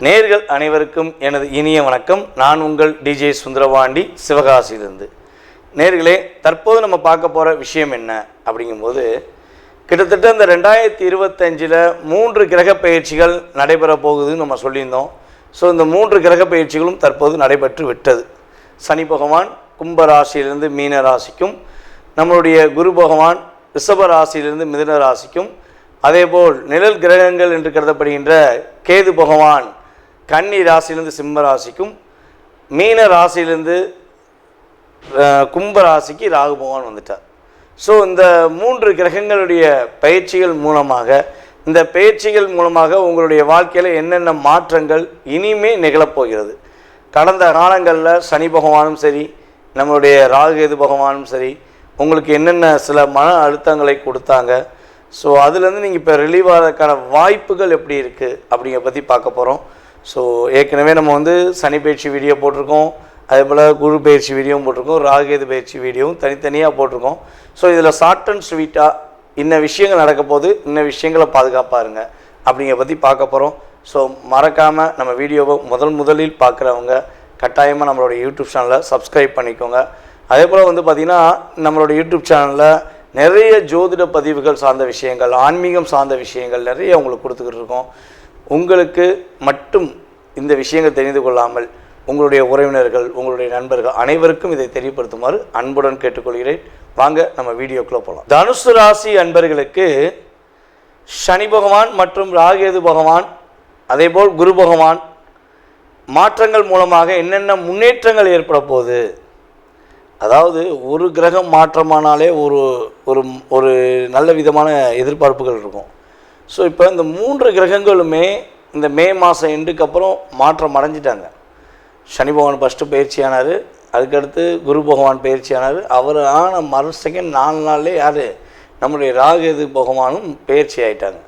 நேயர்கள் அனைவருக்கும் எனது இனிய வணக்கம். நான் உங்கள் டிஜே சுந்தரபாண்டி, சிவகாசியிலிருந்து. நேயர்களே, தற்போது நம்ம பார்க்க போகிற விஷயம் என்ன அப்படிங்கும்போது, கிட்டத்தட்ட இந்த 2025 3 கிரக பயிற்சிகள் நடைபெற போகுதுன்னு நம்ம சொல்லியிருந்தோம். ஸோ இந்த 3 கிரக பயிற்சிகளும் தற்போது நடைபெற்று விட்டது. சனி பகவான் கும்ப ராசியிலிருந்து மீன ராசிக்கும், நம்மளுடைய குரு பகவான் ரிஷப ராசியிலிருந்து மிதுன ராசிக்கும், அதேபோல் நிழல் கிரகங்கள் என்று கருதப்படுகின்ற கேது பகவான் கன்னி ராசியிலிருந்து சிம்ம ராசிக்கும், மீன ராசியிலிருந்து கும்ப ராசிக்கு ராகு பகவான் வந்துட்டார். ஸோ இந்த 3 கிரகங்களுடைய பயிற்சிகள் மூலமாக உங்களுடைய வாழ்க்கையில் என்னென்ன மாற்றங்கள் இனிமே நிகழப்போகிறது. கடந்த காலங்களில் சனி பகவானும் சரி, நம்மளுடைய ராகு கேது பகவானும் சரி, உங்களுக்கு என்னென்ன சில மன அழுத்தங்களை கொடுத்தாங்க. ஸோ அதுலேருந்து நீங்கள் இப்போ ரிலீவ் ஆகிறதுக்கான வாய்ப்புகள் எப்படி இருக்குது அப்படிங்கிற பற்றி பார்க்க போகிறோம். ஸோ ஏற்கனவே நம்ம சனி பயிற்சி வீடியோ போட்டிருக்கோம், அதே போல் குரு பயிற்சி வீடியோவும் போட்டிருக்கோம், ராகுகேது பயிற்சி வீடியோவும் தனித்தனியாக போட்டிருக்கோம். ஸோ இதில் ஷார்ட் அண்ட் ஸ்வீட்டாக இன்ன விஷயங்கள் நடக்க போது, இன்ன விஷயங்களை பாதுகாப்பாருங்க அப்படிங்கிற பற்றி பார்க்க போகிறோம். ஸோ மறக்காமல் நம்ம வீடியோவை முதலில் பார்க்குறவங்க கட்டாயமாக நம்மளோட யூடியூப் சேனலை சப்ஸ்கிரைப் பண்ணிக்கோங்க. அதே போல் பார்த்திங்கன்னா நம்மளோட யூடியூப் சேனலில் நிறைய ஜோதிட பதிவுகள் சார்ந்த விஷயங்கள், ஆன்மீகம் சார்ந்த விஷயங்கள் நிறைய உங்களுக்கு கொடுத்துக்கிட்டு இருக்கோம். உங்களுக்கு மட்டும் இந்த விஷயங்கள் தெரிந்து கொள்ளாமல் உங்களுடைய உறவினர்கள், உங்களுடைய நண்பர்கள் அனைவருக்கும் இதை தெரியப்படுத்துமாறு அன்புடன் கேட்டுக்கொள்கிறேன். வாங்க நம்ம வீடியோக்குள்ளே போகலாம். தனுசு ராசி அன்பர்களுக்கு சனி பகவான் மற்றும் ராகுகேது பகவான், அதேபோல் குரு பகவான் மாற்றங்கள் மூலமாக என்னென்ன முன்னேற்றங்கள் ஏற்பட போகுது. அதாவது ஒரு கிரகம் மாற்றமானாலே ஒரு நல்ல விதமான எதிர்பார்ப்புகள் இருக்கும். ஸோ இப்போ இந்த 3 கிரகங்களுமே இந்த மே மாதம் எண்டுக்கு அப்புறம் மாற்றம் அடைஞ்சிட்டாங்க. சனி பகவான் ஃபஸ்ட்டு பயிற்சியானார், அதுக்கடுத்து குரு பகவான் பயிற்சியானார். அவர் ஆன மறு செகண்ட் 4 நாள்லேயே யார், நம்முடைய ராகுகேது பகவானும் பயிற்சி ஆகிட்டாங்க.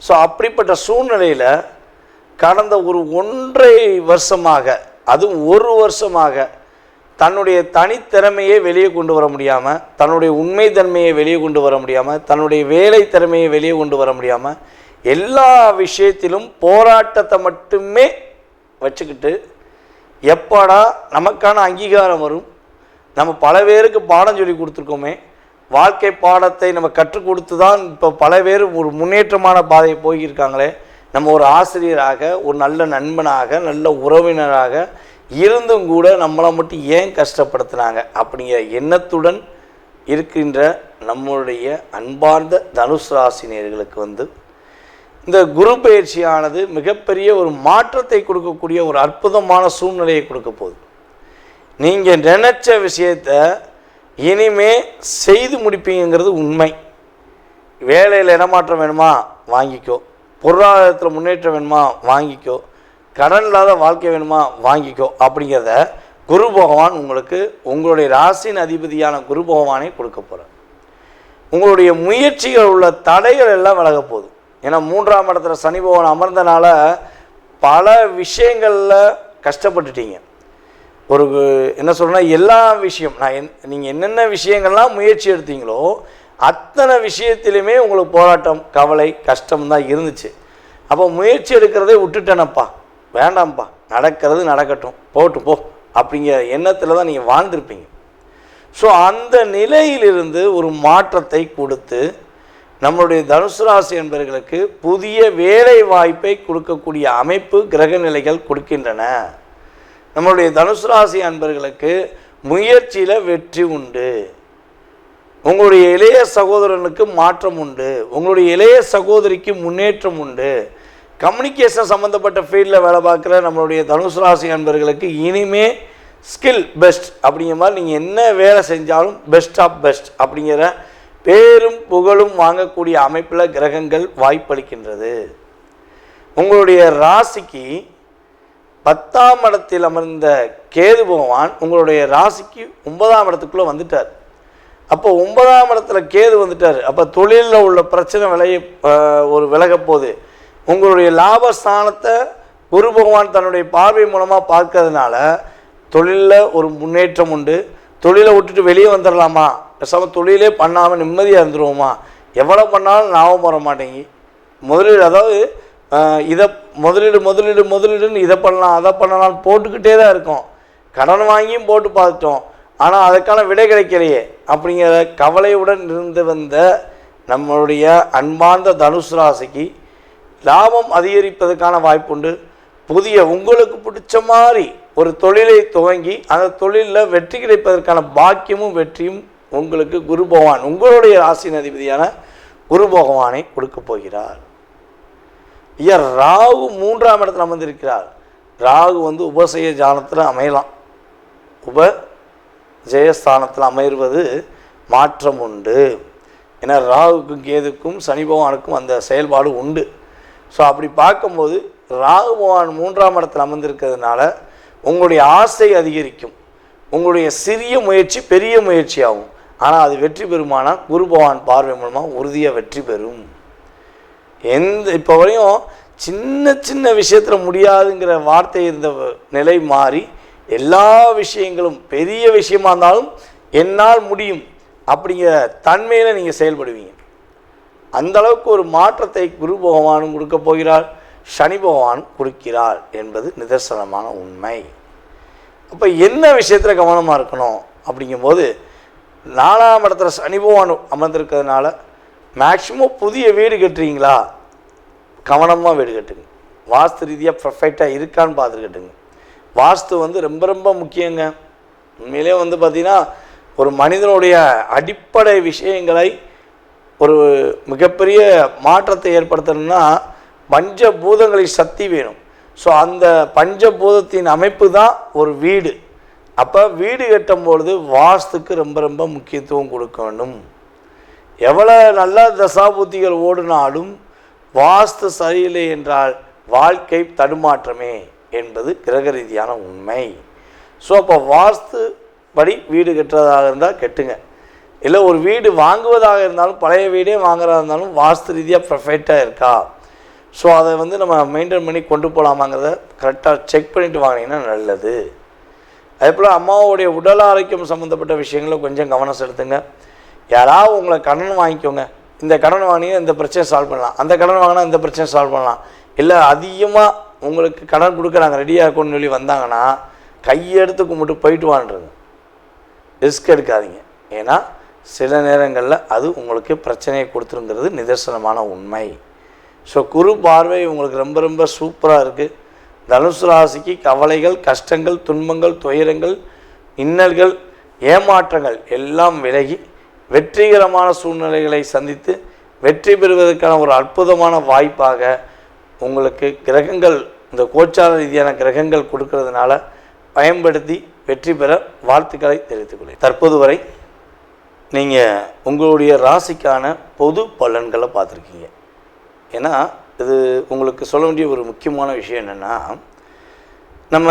ஸோ அப்படிப்பட்ட சூழ்நிலையில் கடந்த ஒரு 1.5 வருஷமாக, அதுவும் 1 வருஷமாக தன்னுடைய தனித்திறமையை வெளியே கொண்டு வர முடியாமல், தன்னுடைய உண்மை தன்மையை வெளியே கொண்டு வர முடியாமல், தன்னுடைய வேலை திறமையை வெளியே கொண்டு வர முடியாமல், எல்லா விஷயத்திலும் போராட்டத்தை மட்டுமே வச்சுக்கிட்டு எப்படா நமக்கான அங்கீகாரம் வரும், நம்ம பல பேருக்கு பாடம் சொல்லி கொடுத்துருக்கோமே, வாழ்க்கை பாடத்தை நம்ம கற்றுக் கொடுத்து தான் இப்போ பல பேர் ஒரு முன்னேற்றமான பாதையை போயிருக்காங்களே, நம்ம ஒரு ஆசிரியராக, ஒரு நல்ல நண்பனாக, நல்ல உறவினராக இருந்தும் கூட நம்மளை மட்டும் ஏன் கஷ்டப்படுத்துனாங்க அப்படிங்கிற எண்ணத்துடன் இருக்கின்ற நம்மளுடைய அன்பார்ந்த தனுசு ராசினியர்களுக்கு இந்த குரு பயிற்சியானது மிகப்பெரிய ஒரு மாற்றத்தை கொடுக்கக்கூடிய ஒரு அற்புதமான சூழ்நிலையை கொடுக்க போகுது. நீங்கள் நினச்ச விஷயத்தை இனிமே செய்து முடிப்பீங்கிறது உண்மை. வேலையில் இடமாற்றம் வேணுமா வாங்கிக்கோ, பொருளாதாரத்தில் முன்னேற்றம் வேணுமா வாங்கிக்கோ, கடன் இல்லாத வாழ்க்கை வேணுமா வாங்கிக்கோ அப்படிங்கிறத குரு பகவான் உங்களுக்கு உங்களுடைய ராசியின் அதிபதியான குரு பகவானை கொடுக்க போகிறார். உங்களுடைய முயற்சிகள் உள்ள தடைகள் எல்லாம் விலக போகுது. ஏன்னா 3ஆம் இடத்துல சனி பகவான் அமர்ந்தனால பல விஷயங்களில் கஷ்டப்பட்டுட்டீங்க. ஒரு என்ன சொல்கிறேன்னா, எல்லா விஷயம் நீங்கள் என்னென்ன விஷயங்கள்லாம் முயற்சி எடுத்தீங்களோ அத்தனை விஷயத்திலுமே உங்களுக்கு போராட்டம், கவலை, கஷ்டம் தான் இருந்துச்சு. அப்போ முயற்சி எடுக்கிறதே விட்டுட்டேனப்பா, வேண்டாம்ப்பா, நடக்கிறது நடக்கட்டும், போட்டு போ அப்படிங்கிற எண்ணத்தில் தான் நீங்கள் வாழ்ந்திருப்பீங்க. ஸோ அந்த நிலையிலிருந்து ஒரு மாற்றத்தை கொடுத்து நம்மளுடைய தனுசு ராசி என்பவர்களுக்கு புதிய வேலை வாய்ப்பை கொடுக்கக்கூடிய அமைப்பு கிரக நிலைகள் கொடுக்கின்றன. நம்மளுடைய தனுசு ராசி அன்பர்களுக்கு முயற்சியில் வெற்றி உண்டு. உங்களுடைய இளைய சகோதரனுக்கு மாற்றம் உண்டு, உங்களுடைய இளைய சகோதரிக்கு முன்னேற்றம் உண்டு. கம்யூனிகேஷன் சம்மந்தப்பட்ட ஃபீல்டில் வேலை பார்க்குற நம்மளுடைய தனுசு ராசி அன்பர்களுக்கு இனிமே ஸ்கில் பெஸ்ட் அப்படிங்கிற மாதிரி நீங்கள் என்ன வேலை செஞ்சாலும் பெஸ்ட் ஆஃப் பெஸ்ட் அப்படிங்கிற பேரும் புகழும் வாங்கக்கூடிய அமைப்பில் கிரகங்கள் வாய்ப்பளிக்கின்றது. உங்களுடைய ராசிக்கு 10ஆம் இடத்தில் அமர்ந்த கேது பகவான் உங்களுடைய ராசிக்கு 9ஆம் இடத்துக்குள்ளே வந்துட்டார். அப்போ 9ஆம் இடத்துல கேது வந்துட்டார். அப்போ தொழிலில் உள்ள பிரச்சனை விலக போகுது. உங்களுடைய லாபஸ்தானத்தை குரு பகவான் தன்னுடைய பார்வை மூலமாக பார்க்கறதுனால தொழிலில் ஒரு முன்னேற்றம் உண்டு. தொழிலை விட்டுட்டு வெளியே வந்துடலாமா பேசாமல் தொழிலே பண்ணாமல் நிம்மதியாக இருந்துருவோமா, எவ்வளோ பண்ணாலும் லாபம் வர மாட்டேங்கி, முதலீடு அதாவது இதை முதலீடுன்னு இதை பண்ணலாம் அதை பண்ணலாம்னு போட்டுக்கிட்டே தான் இருக்கோம். கடன் வாங்கியும் போட்டு பார்த்துட்டோம், ஆனால் அதுக்கான விடை கிடைக்கலையே அப்படிங்கிற கவலையுடன் இருந்து வந்த நம்மளுடைய அன்பார்ந்த தனுசு ராசிக்கு லாபம் அதிகரிப்பதற்கான வாய்ப்புண்டு. புதிய உங்களுக்கு பிடிச்ச மாதிரி ஒரு தொழிலை துவங்கி அந்த தொழிலில் வெற்றி கிடைப்பதற்கான பாக்கியமும் வெற்றியும் உங்களுக்கு குரு பகவான், உங்களுடைய ராசியின் அதிபதியான குரு பகவானை கொடுக்க போகிறார். ராகு 3ஆம் இடத்துல அமர்ந்திருக்கிறார். ராகு உபசய ஜானத்தில் அமையலாம், உபஜயஸ்தானத்தில் அமைவது மாற்றம் உண்டு. ஏன்னா ராகுக்கும் கேதுக்கும் சனி பகவானுக்கும் அந்த செயல்பாடு உண்டு. ஸோ அப்படி பார்க்கும்போது ராகு பகவான் 3ஆம் இடத்தில் அமர்ந்திருக்கிறதுனால உங்களுடைய ஆசை அதிகரிக்கும், உங்களுடைய சிறிய முயற்சி பெரிய முயற்சி ஆகும். ஆனால் அது வெற்றி பெறுமானால் குரு பகவான் பார்வை மூலமாக உறுதியாக வெற்றி பெறும். இப்போ வரையும் சின்ன சின்ன விஷயத்தில் முடியாதுங்கிற வார்த்தை இருந்த நிலை மாறி எல்லா விஷயங்களும் பெரிய விஷயமா இருந்தாலும் என்னால் முடியும் அப்படிங்கிற தன்மையில் நீங்கள் செயல்படுவீங்க. அந்தளவுக்கு ஒரு மாற்றத்தை குரு பகவானும் கொடுக்க போகிறார், சனி பகவானும் கொடுக்கிறார் என்பது நிதர்சனமான உண்மை. அப்போ என்ன விஷயத்தில் கவனமாக இருக்கணும் அப்படிங்கும்போது 4ஆம் இடத்துல சனி பகவான் அமர்ந்திருக்கிறதுனால மேக்சிமம் புதிய வீடு கட்டுறீங்களா, கவனமாக வீடு கட்டுங்க. வாஸ்து ரீதியாக பர்ஃபெக்டாக இருக்கான்னு பார்த்துட்டு கட்டுங்க. வாஸ்து ரொம்ப ரொம்ப முக்கியங்க. உண்மையிலே பார்த்திங்கன்னா ஒரு மனிதனுடைய அடிப்படை விஷயங்களை ஒரு மிகப்பெரிய மாற்றத்தை ஏற்படுத்தணும்னா பஞ்சபூதங்களின் சக்தி வேணும். ஸோ அந்த பஞ்சபூதத்தின் அமைப்பு தான் ஒரு வீடு. அப்போ வீடு கட்டும்பொழுது வாஸ்துக்கு ரொம்ப ரொம்ப முக்கியத்துவம் கொடுக்க வேண்டும். எவ்வளோ நல்ல தசாபுத்திகள் ஓடினாலும் வாஸ்து சரியில்லை என்றால் வாழ்க்கை தடுமாற்றமே என்பது கிரக ரீதியான உண்மை. ஸோ அப்போ வாஸ்து படி வீடு கட்டுறதாக இருந்தால் கட்டுங்க. இல்லை ஒரு வீடு வாங்குவதாக இருந்தாலும் பழைய வீடே வாங்குறதா இருந்தாலும் வாஸ்து ரீதியாக பர்ஃபெக்டாக இருக்கா, ஸோ அதை நம்ம மெயின்டைன் பண்ணி கொண்டு போகலாமாங்கிறத கரெக்டாக செக் பண்ணிவிட்டு வாங்கினீங்கன்னா நல்லது. அதே போல் அம்மாவுடைய உடல் ஆரோக்கியம் சம்மந்தப்பட்ட விஷயங்களில் கொஞ்சம் கவனம் செலுத்துங்க. யாராவது உங்களை கடன் வாங்கிக்கோங்க, இந்த கடன் வாங்கினா இந்த பிரச்சனை சால்வ் பண்ணலாம், அந்த கடன் வாங்கினா இந்த பிரச்சனை சால்வ் பண்ணலாம், இல்லை அதிகமாக உங்களுக்கு கடன் கொடுக்குறாங்க ரெடியாக இருக்கும்னு சொல்லி வந்தாங்கன்னா கையெடுத்து கும்பிட்டு போயிட்டு வான்றது, ரிஸ்க் எடுக்காதீங்க. ஏன்னா சில நேரங்களில் அது உங்களுக்கு பிரச்சனையை கொடுத்துருங்கிறது நிதர்சனமான உண்மை. ஸோ குரு பார்வை உங்களுக்கு ரொம்ப ரொம்ப சூப்பராக இருக்குது. தனுசு ராசிக்கு கவலைகள், கஷ்டங்கள், துன்பங்கள், துயரங்கள், இன்னல்கள், ஏமாற்றங்கள் எல்லாம் விலகி வெற்றிகரமான சூழ்நிலைகளை சந்தித்து வெற்றி பெறுவதற்கான ஒரு அற்புதமான வாய்ப்பாக உங்களுக்கு கிரகங்கள், இந்த கோச்சார ரீதியான கிரகங்கள் கொடுக்கறதுனால பயன்படுத்தி வெற்றி பெற வாழ்த்துக்களை தெரிவித்துக் கொள்கிறேன். தற்போது வரை நீங்கள் உங்களுடைய ராசிக்கான பொது பலன்களை பார்த்துருக்கீங்க. ஏன்னா இது உங்களுக்கு சொல்ல வேண்டிய ஒரு முக்கியமான விஷயம் என்னென்னா, நம்ம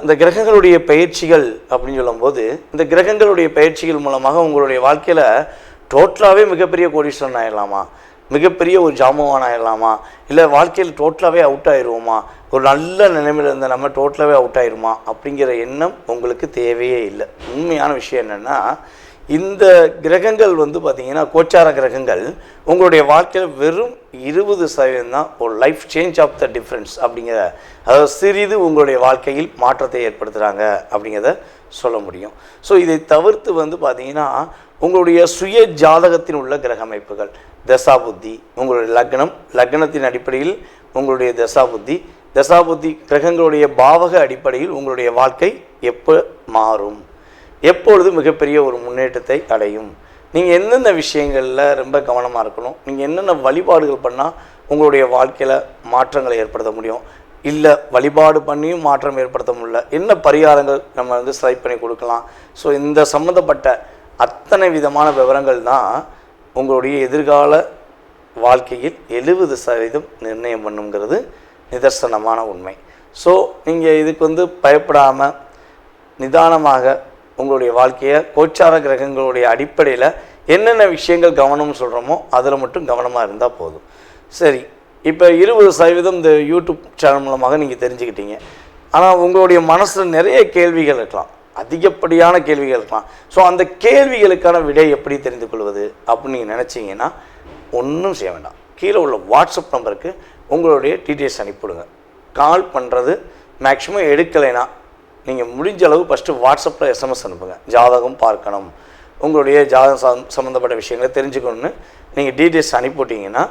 இந்த கிரகங்களுடைய பயிற்சிகள் அப்படின்னு சொல்லும்போது இந்த கிரகங்களுடைய பயிற்சிகள் மூலமாக உங்களுடைய வாழ்க்கையில் டோட்டலாகவே மிகப்பெரிய கோடீஸ்வரன் ஆகிடலாமா, மிகப்பெரிய ஒரு ஜாமவான் ஆகிடலாமா, இல்லை வாழ்க்கையில் டோட்டலாகவே அவுட் ஆயிடுவோமா, ஒரு நல்ல நிலைமையில் இருந்த நம்ம டோட்டலாகவே அவுட் ஆயிடுமா அப்படிங்கிற எண்ணம் உங்களுக்கு தேவையே இல்லை. உண்மையான விஷயம் என்னென்னா, இந்த கிரகங்கள் பார்த்திங்கன்னா கோச்சார கிரகங்கள் உங்களுடைய வாழ்க்கையில் வெறும் 20% தான் ஒரு life change of the difference அப்படிங்கிற, அதாவது சிறிது உங்களுடைய வாழ்க்கையில் மாற்றத்தை ஏற்படுத்துகிறாங்க அப்படிங்கிறத சொல்ல முடியும். ஸோ இதை தவிர்த்து பார்த்திங்கன்னா உங்களுடைய சுய ஜாதகத்தில் உள்ள கிரக அமைப்புகள், தசாபுத்தி, உங்களுடைய லக்னத்தின் அடிப்படையில் உங்களுடைய தசாபுத்தி கிரகங்களுடைய பாவக அடிப்படையில் உங்களுடைய வாழ்க்கை எப்போ மாறும், எப்பொழுது மிகப்பெரிய ஒரு முன்னேற்றத்தை அடையும், நீங்கள் எந்தெந்த விஷயங்களில் ரொம்ப கவனமாக இருக்கணும், நீங்கள் என்னென்ன வழிபாடுகள் பண்ணால் உங்களுடைய வாழ்க்கையில் மாற்றங்களை ஏற்படுத்த முடியும், இல்லை வழிபாடு பண்ணியும் மாற்றம் ஏற்படுத்த முடியல, என்ன பரிகாரங்கள் நம்ம செலக்ட் பண்ணி கொடுக்கலாம். ஸோ இந்த சம்மந்தப்பட்ட அத்தனை விதமான விவரங்கள் தான் உங்களுடைய எதிர்கால வாழ்க்கையில் 70% நிர்ணயம் பண்ணுங்கிறது நிதர்சனமான உண்மை. ஸோ நீங்கள் இதுக்கு பயப்படாமல் நிதானமாக உங்களுடைய வாழ்க்கையை கோச்சார கிரகங்களுடைய அடிப்படையில் என்னென்ன விஷயங்கள் கவனம்னு சொல்கிறோமோ அதில் மட்டும் கவனமாக இருந்தால் போதும். சரி, இப்போ 20% இந்த யூடியூப் சேனல் மூலமாக நீங்கள் தெரிஞ்சுக்கிட்டீங்க. ஆனால் உங்களுடைய மனசில் நிறைய கேள்விகள் இருக்கலாம். அதிகப்படியான கேள்விகள் இருக்கலாம். ஸோ அந்த கேள்விகளுக்கான விடை எப்படி தெரிந்து கொள்வது அப்படின்னு நீங்கள் நினச்சிங்கன்னா ஒன்றும் செய்ய வேண்டாம். கீழே உள்ள வாட்ஸ்அப் நம்பருக்கு உங்களுடைய டீட்டெயில்ஸ் அனுப்பிவிடுங்க. கால் பண்ணுறது மேக்ஸிமம் எடுக்கலைன்னா நீங்கள் முடிஞ்ச அளவு ஃபஸ்ட்டு வாட்ஸ்அப்பில் எஸ்எம்எஸ் அனுப்புங்க. ஜாதகம் பார்க்கணும், உங்களுடைய ஜாதகம் சம்மந்தப்பட்ட விஷயங்களை தெரிஞ்சுக்கணுன்னு நீங்கள் டீட்டெயில்ஸ் அனுப்பிவிட்டிங்கன்னா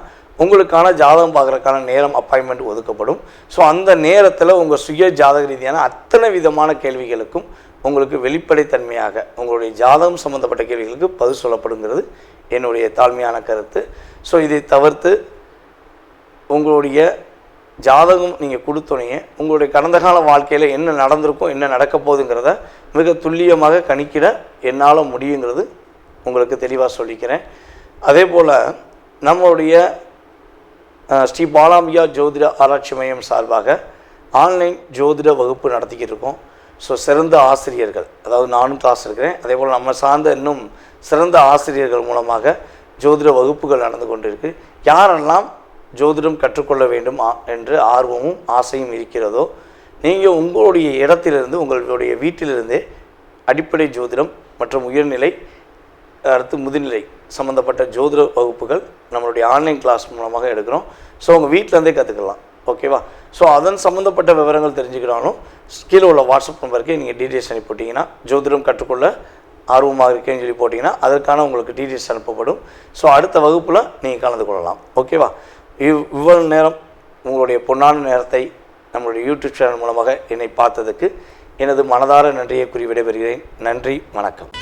உங்களுக்கான ஜாதகம் பார்க்குறதுக்கான நேரம் அப்பாயின்மெண்ட் ஒதுக்கப்படும். ஸோ அந்த நேரத்தில் உங்கள் சுய ஜாதக ரீதியான அத்தனை விதமான கேள்விகளுக்கும் உங்களுக்கு வெளிப்படைத்தன்மையாக உங்களுடைய ஜாதகம் சம்மந்தப்பட்ட கேள்விகளுக்கு பதில் சொல்லப்படுங்கிறது என்னுடைய தாழ்மையான கருத்து. ஸோ இதை தவிர்த்து உங்களுடைய ஜாதகம் நீங்கள் கொடுத்தோன்னே உங்களுடைய கடந்த கால வாழ்க்கையில் என்ன நடந்திருக்கும், என்ன நடக்க போகுதுங்கிறத மிக துல்லியமாக கணிக்கிட என்னால் முடியுங்கிறது உங்களுக்கு தெளிவாக சொல்லிக்கிறேன். அதே போல் நம்மளுடைய ஸ்ரீ பாலாம்பிகா ஜோதிட ஆராய்ச்சி மையம் சார்பாக ஆன்லைன் ஜோதிட வகுப்பு நடத்திக்கிட்டு இருக்கோம். ஸோ சிறந்த ஆசிரியர்கள், அதாவது நானும் கிளாஸ் இருக்கிறேன், அதே போல் நம்ம சார்ந்த இன்னும் சிறந்த ஆசிரியர்கள் மூலமாக ஜோதிட வகுப்புகள் நடந்து கொண்டிருக்கு. யாரெல்லாம் ஜோதிடம் கற்றுக்கொள்ள வேண்டும் என்று ஆர்வமும் ஆசையும் இருக்கிறதோ நீங்கள் உங்களுடைய இடத்திலிருந்து உங்களுடைய வீட்டிலிருந்தே அடிப்படை ஜோதிடம் மற்றும் உயர்நிலை அடுத்து முதுநிலை சம்மந்தப்பட்ட ஜோதிட வகுப்புகள் நம்மளுடைய ஆன்லைன் கிளாஸ் மூலமாக எடுக்கிறோம். ஸோ உங்கள் வீட்டிலேருந்தே கற்றுக்கலாம். ஓகேவா? ஸோ அதன் சம்மந்தப்பட்ட விவரங்கள் தெரிஞ்சுக்கிறாலும் கீழே உள்ள வாட்ஸ்அப் நம்பருக்கு நீங்கள் டீட்டெயில்ஸ் அனுப்பி போட்டிங்கன்னா, ஜோதிடம் கற்றுக்கொள்ள ஆர்வமாக இருக்கேன்னு சொல்லி போட்டிங்கன்னா அதற்கான உங்களுக்கு டீட்டெயில்ஸ் அனுப்பப்படும். ஸோ அடுத்த வகுப்பில் நீங்கள் கலந்து கொள்ளலாம். ஓகேவா? இவ்வளவு நேரம் உங்களுடைய பொன்னான நேரத்தை நம்மளுடைய யூடியூப் சேனல் மூலமாக என்னை பார்த்ததுக்கு எனது மனதார நன்றியை கூறி விடைபெறுகிறேன். நன்றி, வணக்கம்.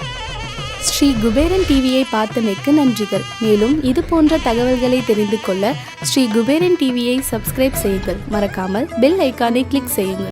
ஸ்ரீ குபேரன் டிவியை பார்த்தமைக்கு நன்றிகள். மேலும் இது போன்ற தகவல்களை தெரிந்து கொள்ள ஸ்ரீ குபேரன் டிவியை சப்ஸ்கிரைப் செய்யுங்கள். மறக்காமல் பெல் ஐக்கானை கிளிக் செய்யுங்கள்.